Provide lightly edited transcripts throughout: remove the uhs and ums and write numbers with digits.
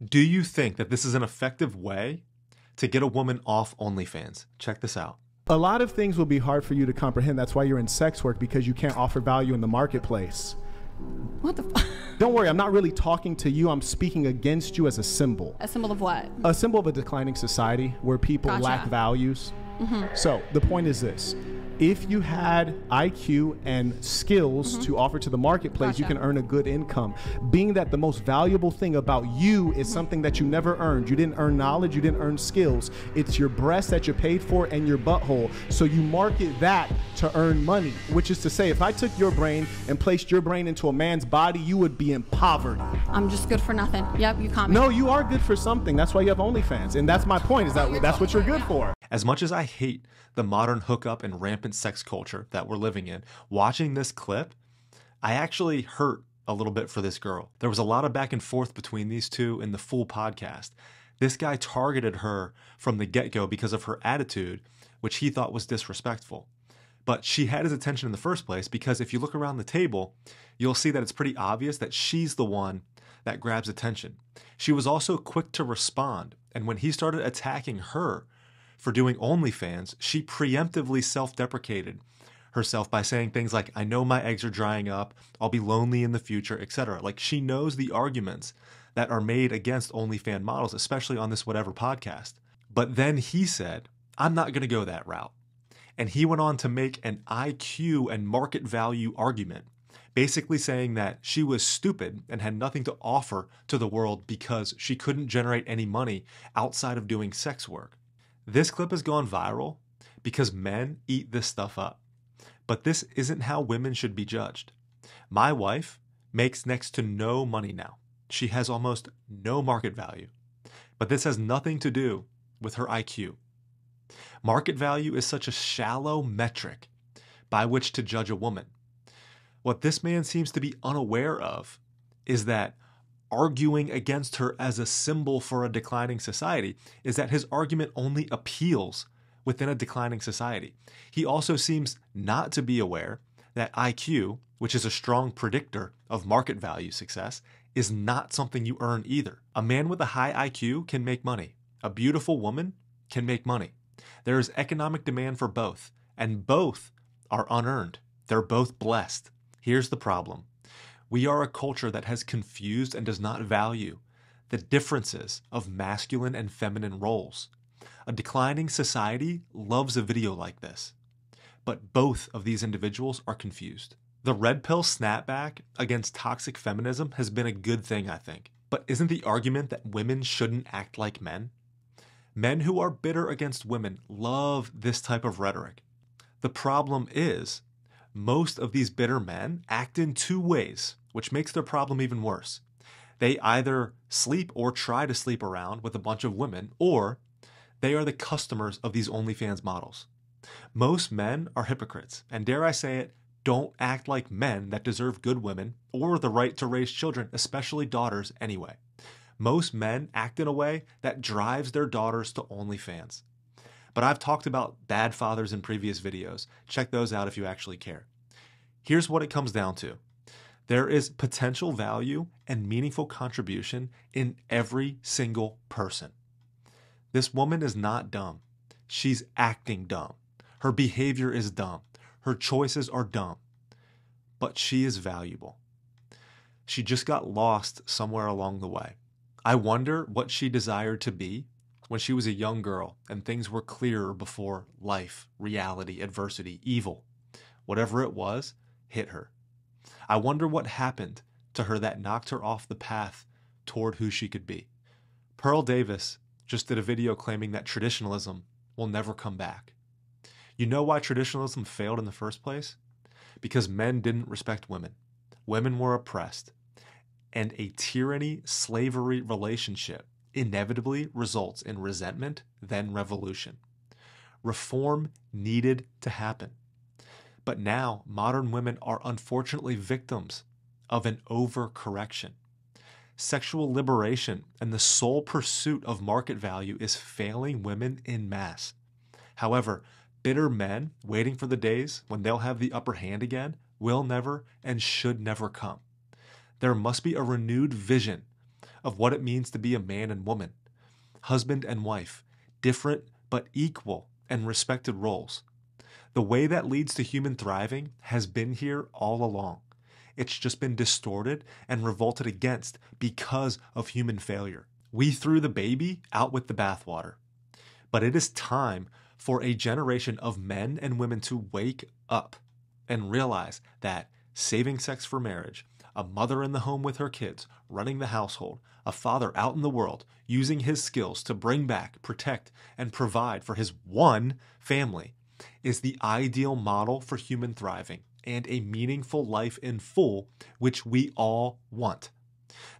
Do you think that this is an effective way to get a woman off OnlyFans? Check this out. A lot of things will be hard for you to comprehend. That's why you're in sex work, because you can't offer value in the marketplace. What the fuck? Don't worry, I'm not really talking to you. I'm speaking against you as a symbol. A symbol of what? A symbol of a declining society where people lack values. So the point is this. If you had IQ and skills to offer to the marketplace, you can earn a good income. Being that the most valuable thing about you is something that you never earned. You didn't earn knowledge, you didn't earn skills. It's your breast that you paid for and your butthole. So you market that to earn money, which is to say, if I took your brain and placed your brain into a man's body, you would be in poverty. I'm just good for nothing. Yep, you comment. No, you are good for something. That's why you have OnlyFans. And that's my point, is that that's what you're good for. As much as I hate the modern hookup and rampant sex culture that we're living in, watching this clip, I actually hurt a little bit for this girl. There was a lot of back and forth between these two in the full podcast. This guy targeted her from the get-go because of her attitude, which he thought was disrespectful. But she had his attention in the first place because if you look around the table, you'll see that it's pretty obvious that she's the one that grabs attention. She was also quick to respond, and when he started attacking her for doing OnlyFans, she preemptively self-deprecated herself by saying things like, I know my eggs are drying up, I'll be lonely in the future, etc. Like, she knows the arguments that are made against OnlyFans models, especially on this whatever podcast. But then he said, I'm not going to go that route. And he went on to make an IQ and market value argument, basically saying that she was stupid and had nothing to offer to the world because she couldn't generate any money outside of doing sex work. This clip has gone viral because men eat this stuff up. But this isn't how women should be judged. My wife makes next to no money now. She has almost no market value. But this has nothing to do with her IQ. Market value is such a shallow metric by which to judge a woman. What this man seems to be unaware of is that arguing against her as a symbol for a declining society is that his argument only appeals within a declining society. He also seems not to be aware that IQ, which is a strong predictor of market value success, is not something you earn either. A man with a high IQ can make money. A beautiful woman can make money. There is economic demand for both, and both are unearned. They're both blessed. Here's the problem. We are a culture that has confused and does not value the differences of masculine and feminine roles. A declining society loves a video like this, but both of these individuals are confused. The red pill snapback against toxic feminism has been a good thing, I think. But isn't the argument that women shouldn't act like men? Men who are bitter against women love this type of rhetoric. The problem is, most of these bitter men act in two ways, which makes their problem even worse. They either sleep or try to sleep around with a bunch of women, or they are the customers of these OnlyFans models. Most men are hypocrites, and dare I say it, don't act like men that deserve good women or the right to raise children, especially daughters, anyway. Most men act in a way that drives their daughters to OnlyFans. But I've talked about bad fathers in previous videos. Check those out if you actually care. Here's what it comes down to. There is potential value and meaningful contribution in every single person. This woman is not dumb. She's acting dumb. Her behavior is dumb. Her choices are dumb. But she is valuable. She just got lost somewhere along the way. I wonder what she desired to be when she was a young girl and things were clearer before life, reality, adversity, evil, whatever it was, hit her. I wonder what happened to her that knocked her off the path toward who she could be. Pearl Davis just did a video claiming that traditionalism will never come back. You know why traditionalism failed in the first place? Because men didn't respect women. Women were oppressed. And a tyranny-slavery relationship inevitably results in resentment, then revolution. Reform needed to happen. But now, modern women are unfortunately victims of an overcorrection. Sexual liberation and the sole pursuit of market value is failing women en masse. However, bitter men waiting for the days when they'll have the upper hand again will never and should never come. There must be a renewed vision of what it means to be a man and woman, husband and wife, different but equal and respected roles. The way that leads to human thriving has been here all along. It's just been distorted and revolted against because of human failure. We threw the baby out with the bathwater. But it is time for a generation of men and women to wake up and realize that saving sex for marriage, a mother in the home with her kids, running the household, a father out in the world, using his skills to bring back, protect, and provide for his one family, is the ideal model for human thriving and a meaningful life in full, which we all want.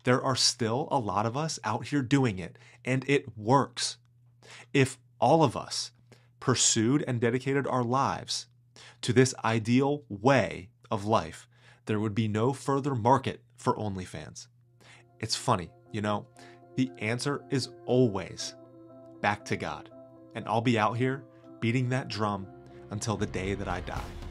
There are still a lot of us out here doing it, and it works. If all of us pursued and dedicated our lives to this ideal way of life, there would be no further market for OnlyFans. It's funny, the answer is always back to God. And I'll be out here beating that drum until the day that I die.